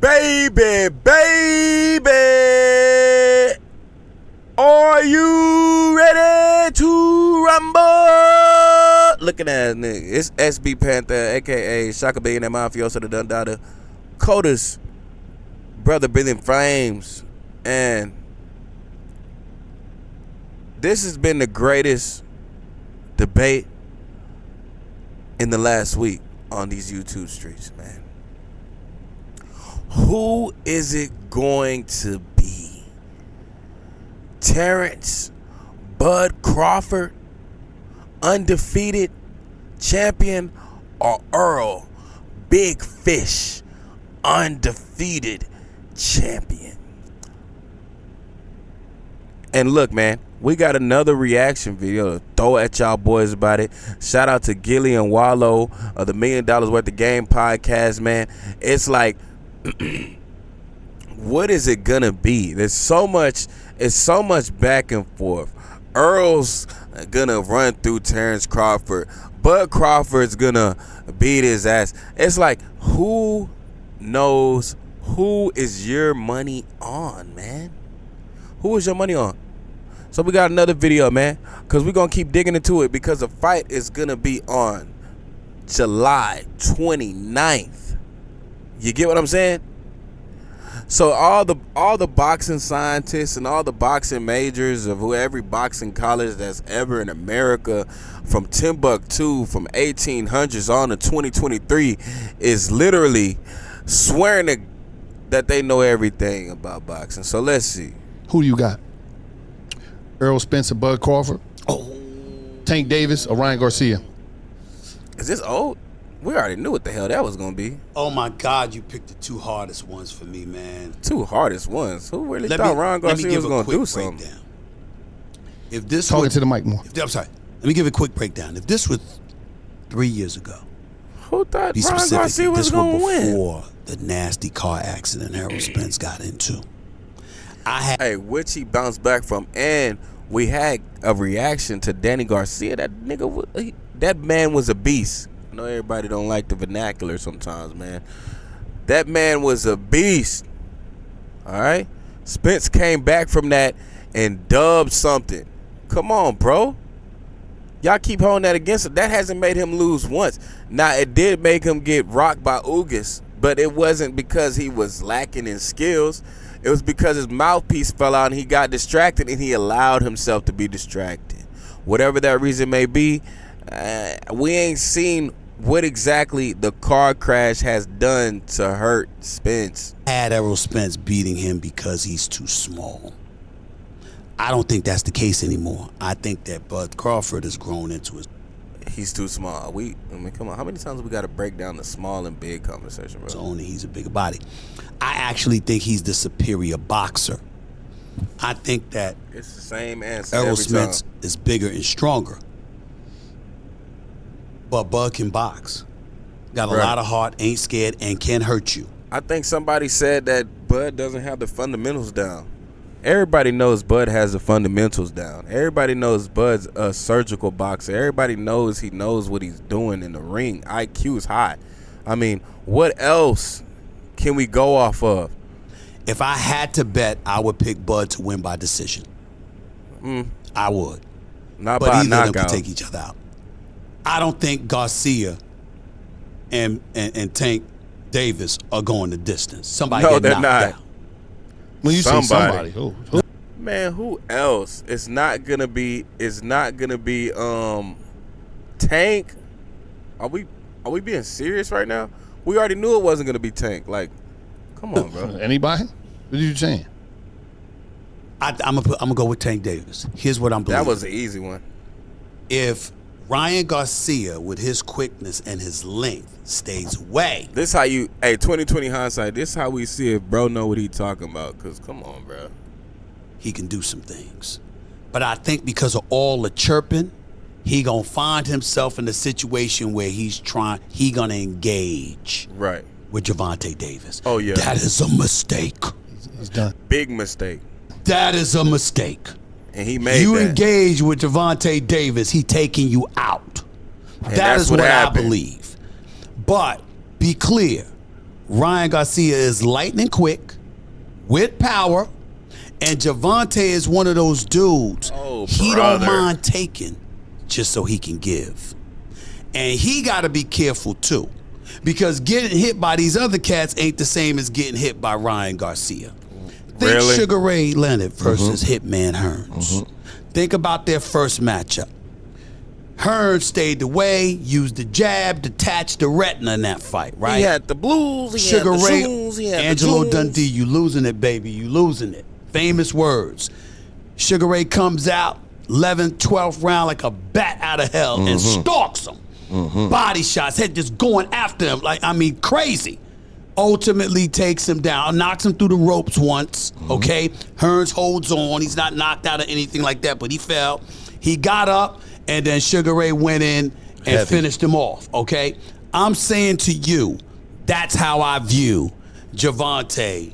Baby, are you ready to rumble? Looking at nigga, it's SB Panther, aka Shaka Billionaire Mafioso, the Dundada, Coda's brother, Billion Frames, and this has been the greatest debate in the last week on these YouTube streets, man. Who is it going to be? Terence Bud Crawford, undefeated champion, or Errol Big Fish, undefeated champion? And look, man, we got another reaction video to throw at y'all boys about it. Shout out to Gilly and Wallow of the $1 Million Worth of Game podcast, man. It's like, what is it gonna be? It's so much back and forth. Earl's gonna run through Terence Crawford. Bud Crawford's gonna beat his ass. It's like, who knows? Who is your money on, man? Who is your money on? So we got another video, man, because we're going to keep digging into it, because the fight is going to be on July 29th. You get what I'm saying? So all the boxing scientists and all the boxing majors of every boxing college that's ever in America, from Timbuktu, from 1800s on to 2023, is literally swearing that they know everything about boxing. So let's see. Who do you got? Errol Spence, Bud Crawford, Tank Davis, or Ryan Garcia? Is this old? We already knew what the hell that was gonna be. Oh my God, you picked the two hardest ones for me, man. Two hardest ones. Who really thought Ryan Garcia was gonna do something? Breakdown. If this talking to the mic more. I'm sorry. Let me give a quick breakdown. If this was 3 years ago, who thought Ryan Garcia was gonna win? Before the nasty car accident Errol Spence got into. Which he bounced back from, and we had a reaction to Danny Garcia. That nigga, that man was a beast. I know everybody don't like the vernacular sometimes, man. That man was a beast. All right, Spence came back from that and dubbed something. Come on, bro. Y'all keep holding that against him. That hasn't made him lose once. Now, it did make him get rocked by Ugas, but it wasn't because he was lacking in skills. It was because his mouthpiece fell out and he got distracted, and he allowed himself to be distracted. Whatever that reason may be, we ain't seen what exactly the car crash has done to hurt Spence. Had Errol Spence beating him because he's too small. I don't think that's the case anymore. I think that Bud Crawford has grown into his... He's too small. I mean, come on. How many times have we got to break down the small and big conversation, bro? So only he's a bigger body. I actually think he's the superior boxer. I think that it's the same answer. Errol Spence is bigger and stronger, but Bud can box. Got a lot of heart, ain't scared, and can hurt you. I think somebody said that Bud doesn't have the fundamentals down. Everybody knows Bud has the fundamentals down. Everybody knows Bud's a surgical boxer. Everybody knows he knows what he's doing in the ring. IQ is high. I mean, what else can we go off of? If I had to bet, I would pick Bud to win by decision. I would. Not but by either knockout. of them could take each other out. I don't think Garcia and Tank Davis are going the distance. Somebody get knocked out. When you say somebody, who? Man, who else? It's not gonna be Tank. Are we being serious right now? We already knew it wasn't gonna be Tank. Like, come on, bro. Anybody? What are you saying? I'm gonna go with Tank Davis. Here's what I'm believing. That was an easy one. If Ryan Garcia, with his quickness and his length, stays away. This how you, 2020 hindsight, this how we see if bro know what he talking about. Because come on, bro. He can do some things. But I think because of all the chirping, he gonna find himself in a situation where he gonna engage with Gervonta Davis. Oh, yeah. That is a mistake. He's done. Big mistake. That is a mistake. And he made you that. engage with Gervonta Davis, he taking you out. That is what I believe. But be clear, Ryan Garcia is lightning quick, with power, and Gervonta is one of those dudes. Oh, he brother. don't mind taking just so he can give. And he got to be careful too, because getting hit by these other cats ain't the same as getting hit by Ryan Garcia. Think Really? Sugar Ray Leonard versus Hitman Hearns. Think about their first matchup. Hearns stayed away, used the jab, detached the retina in that fight, right? He had the blues, he Sugar had the Ray, shoes, he had Angelo the Dundee, you losing it, baby, you losing it. Famous words. Sugar Ray comes out, 11th, 12th round like a bat out of hell and stalks him. Body shots, head just going after him, like, I mean, crazy. Ultimately takes him down, knocks him through the ropes once, okay? Hearns holds on, he's not knocked out or anything like that, but he fell. He got up, and then Sugar Ray went in and finished him off, okay? I'm saying to you, that's how I view Gervonta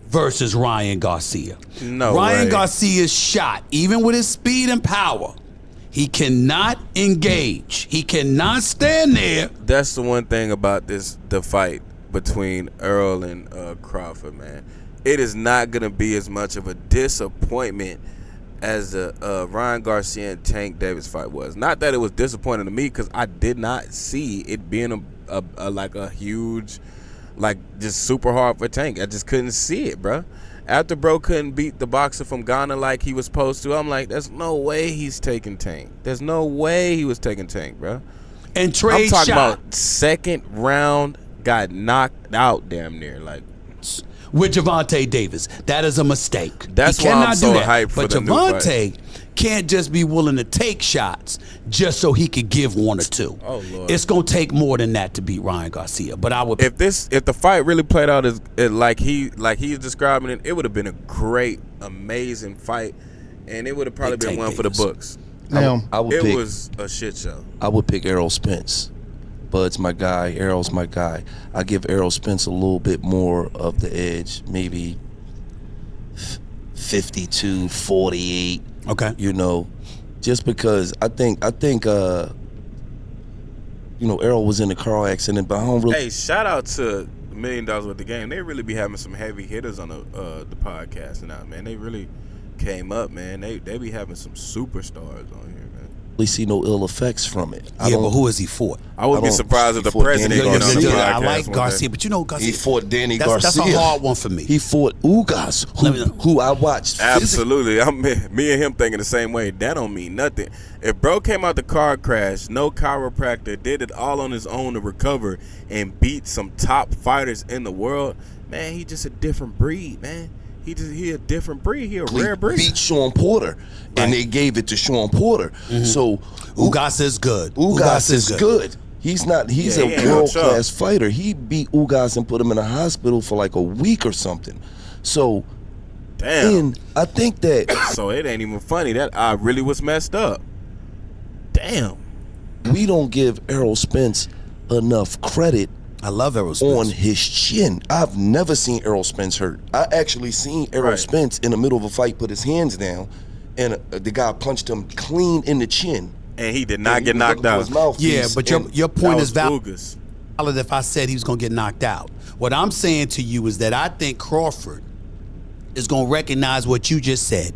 versus Ryan Garcia. No Ryan way. Garcia's shot, even with his speed and power, he cannot engage. He cannot stand there. That's the one thing about the fight between Errol and Crawford, man. It is not going to be as much of a disappointment as the Ryan Garcia and Tank Davis fight was. Not that it was disappointing to me, because I did not see it being a huge, like, just super hard for Tank. I just couldn't see it, bro. After bro couldn't beat the boxer from Ghana like he was supposed to, I'm like, there's no way he's taking Tank. There's no way he was taking Tank, bro. And trade I'm talking shot about second round, got knocked out damn near, like. with Gervonta Davis. That is a mistake. That's he why I'm cannot so do that. hyped for But the new fight. Gervonta can't just be willing to take shots just so he could give one or two. Oh, Lord. It's gonna take more than that to beat Ryan Garcia. But I would If the fight really played out as like he's describing it, it would have been a great, amazing fight, and it would have probably Big been Tank one for the Davis. books. Now, I would It pick. was a shit show. I would pick Errol Spence. Bud's my guy. Errol's my guy. I give Errol Spence a little bit more of the edge, maybe 52-48. Okay. You know, just because I think Errol was in a car accident, but I don't really. Hey, shout out to $1 Million with the Game. They really be having some heavy hitters on the podcast now, man. They really came up, man. They be having some superstars on here, man. See no ill effects from it. Yeah, but who has he fought? I wouldn't be don't- surprised if the before president Danny going on the Garcia. podcast I like one Garcia, day. but you know Garcia. He fought Danny that's Garcia. a hard one for me. He fought Ugas, who I watched. Absolutely. Me and him thinking the same way. That don't mean nothing. If bro came out the car crash, no chiropractor, did it all on his own to recover and beat some top fighters in the world, man, he just a different breed, man. He a different breed. He a rare breed. Beat Shawn Porter, and they gave it to Shawn Porter. So Ugas is good. Ugas is good. He's not. He's Yeah, he ain't a no world class chump. fighter. He beat Ugas and put him in a hospital for like a week or something. So, Damn. and I think that So it ain't even funny. That I really was messed up. Damn. we don't give Errol Spence enough credit I love Errol Spence. on his chin. I've never seen Errol Spence hurt. I actually seen Errol Right. Spence in the middle of a fight put his hands down, and the guy punched him clean in the chin. And he did not And he get was knocked looking for out. his mouthpiece, Yeah, but and your That point was is valid Ugas. if I said he was going to get knocked out. What I'm saying to you is that I think Crawford is going to recognize what you just said.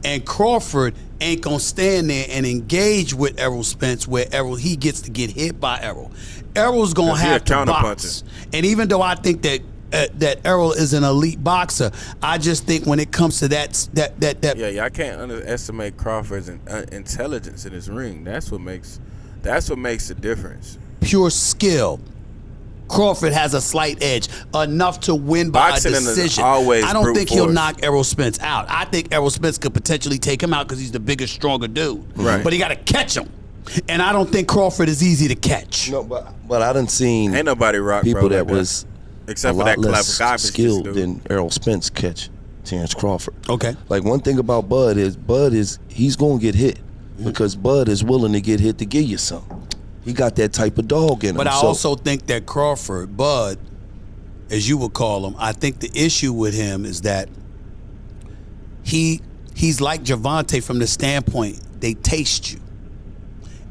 And Crawford ain't going to stand there and engage with Errol Spence where he gets to get hit by Errol. Errol's going to 'Cause he a have to counterpuncher. box. And even though I think that Errol is an elite boxer, I just think when it comes to that Yeah, I can't underestimate Crawford's intelligence in his ring. That's what makes the difference. pure skill, Crawford has a slight edge, enough to win by Boxing a is decision. always I don't brute think he'll force. knock Errol Spence out. I think Errol Spence could potentially take him out because he's the bigger, stronger dude. Right. But he got to catch him. And I don't think Crawford is easy to catch. No, but I done seen Ain't nobody rock people bro that like was except a for lot that less garbage skilled dude. than Errol Spence catch Terence Crawford. Okay. Like one thing about Bud is he's gonna get hit because Bud is willing to get hit to give you something. He got that type of dog in him. But I So, also think that Crawford, Bud, as you would call him, I think the issue with him is that he's like Gervonta from the standpoint they taste you.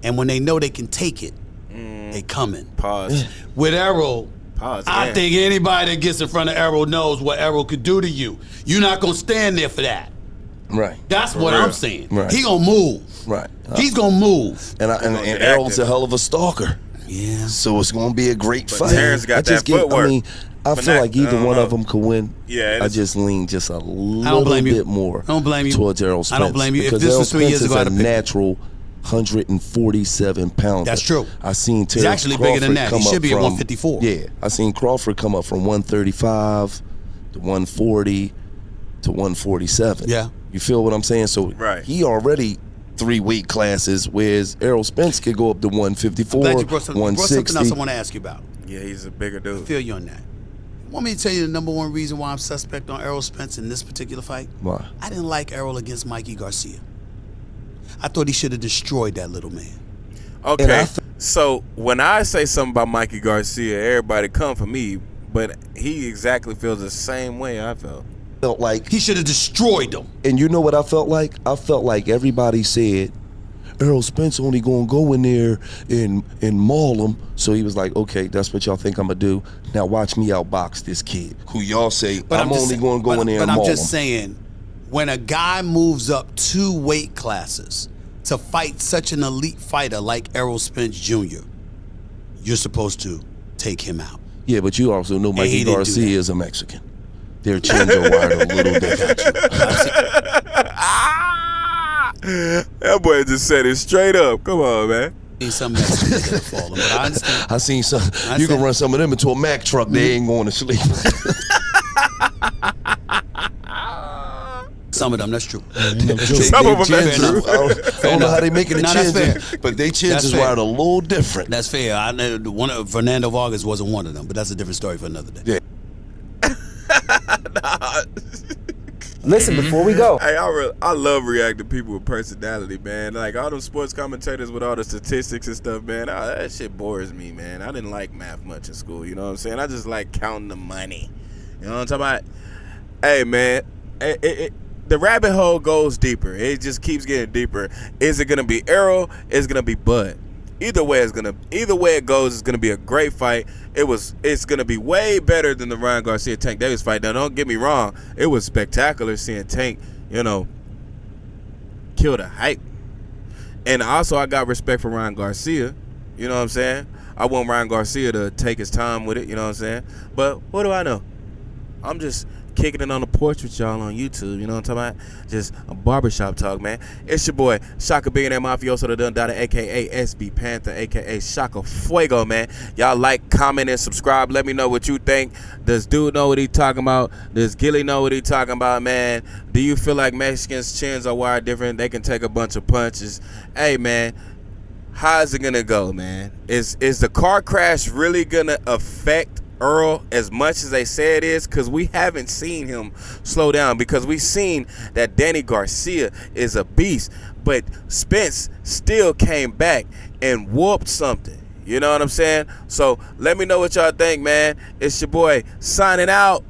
And when they know they can take it, they coming. Pause. With Errol, Pause. I think anybody that gets in front of Errol knows what Errol could do to you. You're not gonna stand there for that. Right. That's what I'm saying. Right. He gonna move. Right. He's gonna move. And Errol's a hell of a stalker. Yeah. So it's gonna be a great fight. Terrence got that footwork. I feel like either one of them could win. Yeah, I just lean just a little bit more. I don't blame you. Towards Errol Spence. I don't blame you. If Because this Errol was 3 years Spence ago, is I'd a have picked natural 147 pounder. That's true. I seen Terence He's actually bigger than that. He should be at 154. Yeah, I seen Crawford come up from 135 to 140 to 147. Yeah. You feel what I'm saying? So he already 3 weight classes, whereas Errol Spence could go up to 154, I'm glad you brought something else I 160. want to ask you about. Yeah, he's a bigger dude. I feel you on that. Want me to tell you the number one reason why I'm suspect on Errol Spence in this particular fight? Why? I didn't like Errol against Mikey Garcia. I thought he should have destroyed that little man. Okay, so when I say something about Mikey Garcia, everybody come for me, but he exactly feels the same way I felt. Felt like he should have destroyed him. And you know what I felt like? I felt like everybody said Errol Spence only gonna go in there and maul him. So he was like, okay, that's what y'all think I'm gonna do. Now watch me outbox this kid who y'all say I'm only gonna go in there and maul him. But I'm just saying, when a guy moves up 2 weight classes to fight such an elite fighter like Errol Spence Jr., you're supposed to take him out. Yeah, but you also know Mikey Garcia is a Mexican. Their chins are wired a little bit. That boy just said it straight up. Come on, man. Some Mexicans that falling, but I understand. I seen some. You can run some of them into a Mack truck. They ain't going to sleep. Some of them, that's true. Some of them, that's true. I don't know how they making the chins, but they chins is wired a little different. That's fair. I know one of Fernando Vargas wasn't one of them, but that's a different story for another day. Yeah. Listen, before we go. Hey, I love reacting to people with personality, man. Like all them sports commentators with all the statistics and stuff, man. That shit bores me, man. I didn't like math much in school, you know what I'm saying? I just like counting the money. You know what I'm talking about? Hey, man, the rabbit hole goes deeper. It just keeps getting deeper. Is it gonna be Errol? Is it gonna be Bud? Either way it goes, it's gonna be a great fight. It's gonna be way better than the Ryan Garcia Tank Davis fight. Now don't get me wrong, it was spectacular seeing Tank, kill the hype. And also I got respect for Ryan Garcia. You know what I'm saying? I want Ryan Garcia to take his time with it, you know what I'm saying? But what do I know? I'm just kicking it on the porch with y'all on YouTube, you know what I'm talking about? Just a barbershop talk, man. It's your boy, Shaka Billionaire Mafioso the Dun Dada, a.k.a. SB Panther, a.k.a. Shaka Fuego, man. Y'all like, comment, and subscribe. Let me know what you think. Does dude know what he talking about? Does Gilly know what he talking about, man? Do you feel like Mexicans' chins are wired different? They can take a bunch of punches. Hey, man, how's it gonna go, man? Is the car crash really gonna affect Errol as much as they say it is? Because we haven't seen him slow down, because we've seen that Danny Garcia is a beast, but Spence still came back and whooped something. You know what I'm saying? So let me know what y'all think, man. It's your boy signing out.